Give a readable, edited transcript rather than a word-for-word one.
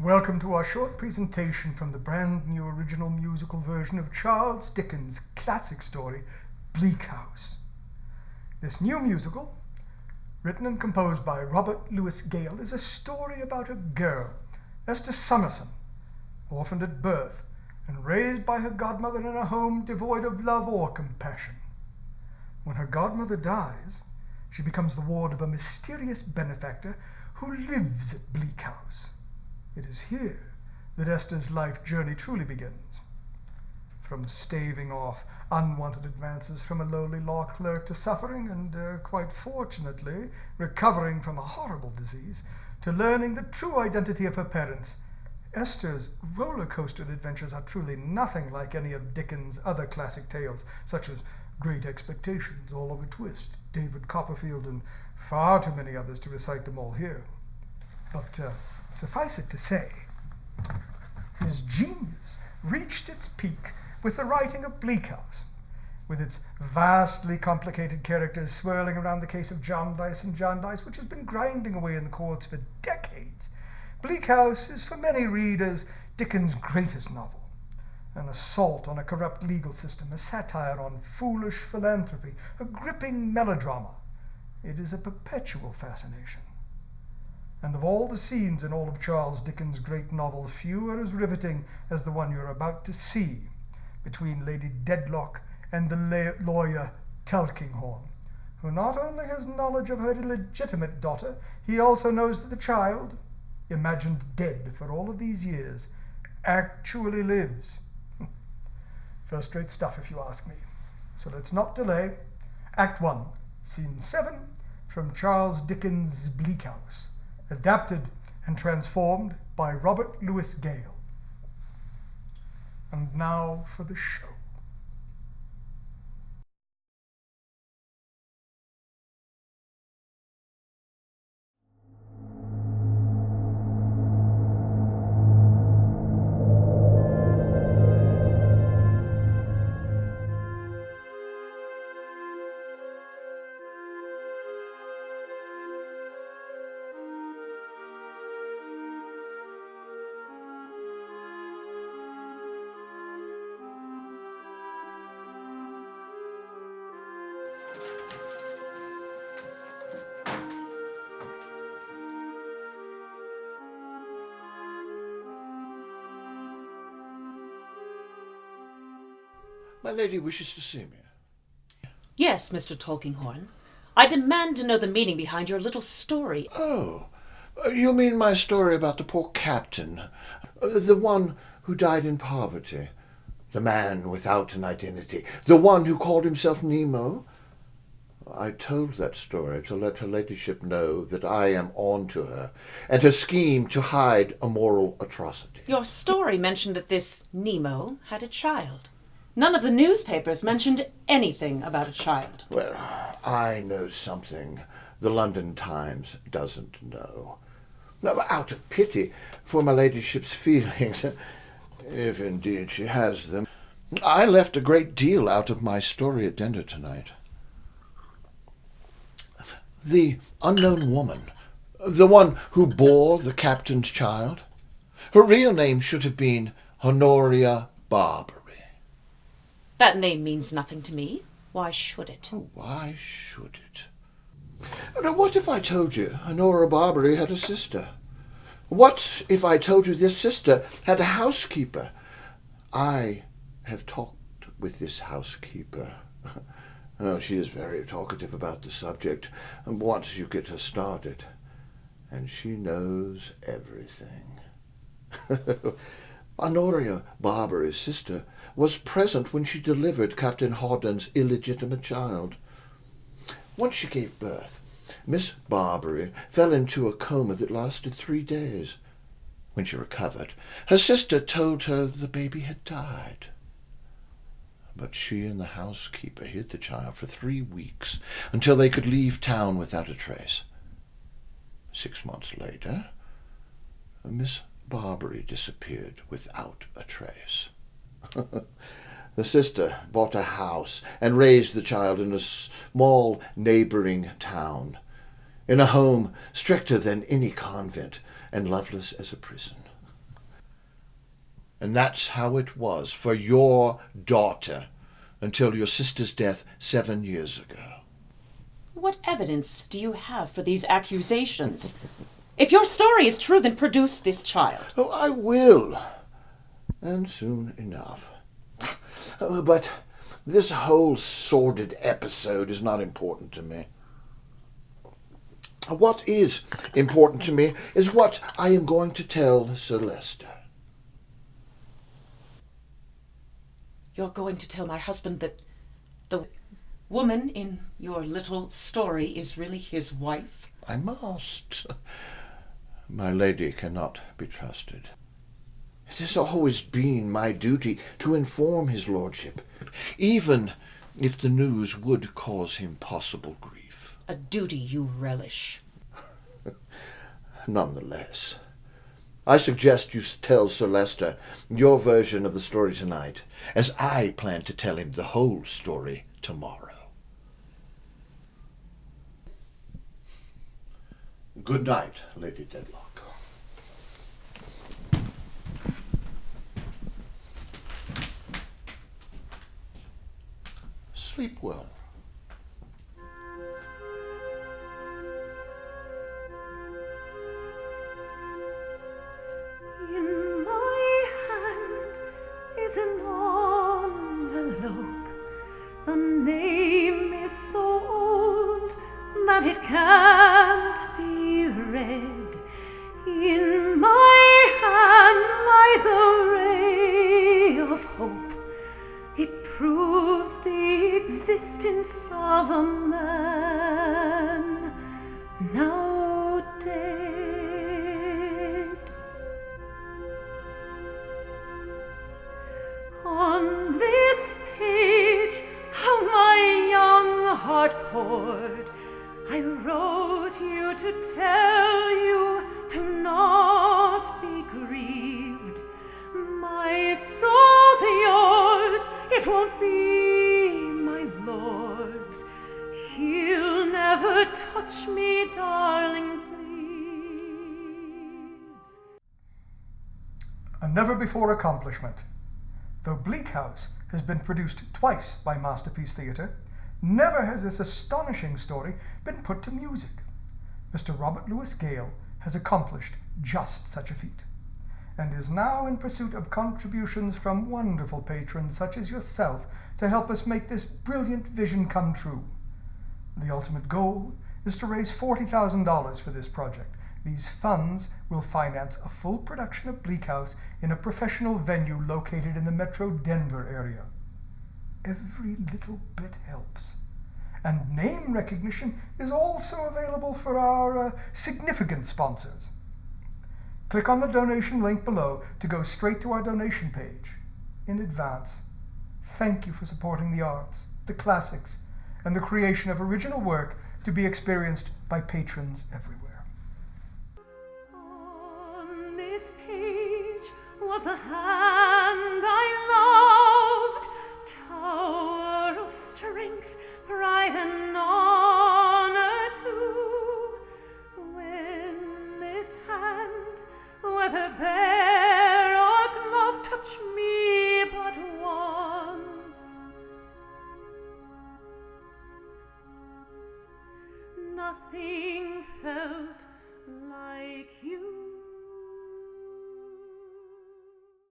Welcome to our short presentation from the brand new original musical version of Charles Dickens' classic story, Bleak House. This new musical, written and composed by Robert Louis Gale, is a story about a girl, Esther Summerson, orphaned at birth and raised by her godmother in a home devoid of love or compassion. When her godmother dies, she becomes the ward of a mysterious benefactor who lives at Bleak House. It is here that Esther's life journey truly begins. From staving off unwanted advances from a lowly law clerk to suffering and, quite fortunately, recovering from a horrible disease, to learning the true identity of her parents, Esther's roller-coaster adventures are truly nothing like any of Dickens' other classic tales, such as Great Expectations, Oliver Twist, David Copperfield, and far too many others to recite them all here. But suffice it to say, his genius reached its peak with the writing of Bleak House, with its vastly complicated characters swirling around the case of Jarndyce and Jarndyce, which has been grinding away in the courts for decades. Bleak House is for many readers Dickens' greatest novel, an assault on a corrupt legal system, a satire on foolish philanthropy, a gripping melodrama. It is a perpetual fascination. And of all the scenes in all of Charles Dickens' great novels, few are as riveting as the one you're about to see between Lady Dedlock and the lawyer Tulkinghorn, who not only has knowledge of her illegitimate daughter, he also knows that the child, imagined dead for all of these years, actually lives. First-rate stuff, if you ask me. So let's not delay. Act 1, Scene 7, from Charles Dickens' Bleak House, adapted and transformed by Robert Louis Gale. And now for the show. My lady wishes to see me. Yes, Mr. Tulkinghorn. I demand to know the meaning behind your little story. Oh, you mean my story about the poor captain, the one who died in poverty, the man without an identity, the one who called himself Nemo? I told that story to let her ladyship know that I am on to her, and her scheme to hide a moral atrocity. Your story mentioned that this Nemo had a child. None of the newspapers mentioned anything about a child. Well, I know something the London Times doesn't know. Now, out of pity for my ladyship's feelings, if indeed she has them, I left a great deal out of my story at dinner tonight. The unknown woman, the one who bore the captain's child, her real name should have been Honoria Barbary. That name means nothing to me. Why should it? Oh, why should it? Now, what if I told you Honoria Barbary had a sister? What if I told you this sister had a housekeeper? I have talked with this housekeeper. Oh, she is very talkative about the subject, and once you get her started, and she knows everything. Honoria Barbary's sister was present when she delivered Captain Hawdon's illegitimate child. Once she gave birth, Miss Barbary fell into a coma that lasted 3 days. When she recovered, her sister told her the baby had died. But she and the housekeeper hid the child for 3 weeks until they could leave town without a trace. 6 months later, Miss Barbary disappeared without a trace. The sister bought a house and raised the child in a small neighboring town, in a home stricter than any convent and loveless as a prison. And that's how it was for your daughter until your sister's death 7 years ago. What evidence do you have for these accusations? If your story is true, then produce this child. Oh, I will. And soon enough. But this whole sordid episode is not important to me. What is important to me is what I am going to tell Sir Leicester. You're going to tell my husband that the woman in your little story is really his wife? I must. My lady cannot be trusted. It has always been my duty to inform his lordship, even if the news would cause him possible grief. A duty you relish. Nonetheless, I suggest you tell Sir Leicester your version of the story tonight, as I plan to tell him the whole story tomorrow. Good night, Lady Dedlock. Sleep well. In my hand is an envelope. The name is so old that it can't be read. In my hand lies a ray of hope. It proves the existence of a man now dead. On this page, how my young heart poured, I wrote you to tell you to not be grieved. My soul's yours, it won't be my lord's. He'll never touch me, darling, please. A never-before accomplishment. Though Bleak House has been produced twice by Masterpiece Theatre, never has this astonishing story been put to music. Mr. Robert Louis Gale has accomplished just such a feat, and is now in pursuit of contributions from wonderful patrons such as yourself to help us make this brilliant vision come true. The ultimate goal is to raise $40,000 for this project. These funds will finance a full production of Bleak House in a professional venue located in the Metro Denver area. Every little bit helps. And name recognition is also available for our significant sponsors. Click on the donation link below to go straight to our donation page. In advance, thank you for supporting the arts, the classics, and the creation of original work to be experienced by patrons everywhere. On this page was a hand I loved, tower of strength, pride and honor too. When this hand, whether bare or glove, touched me but once, nothing felt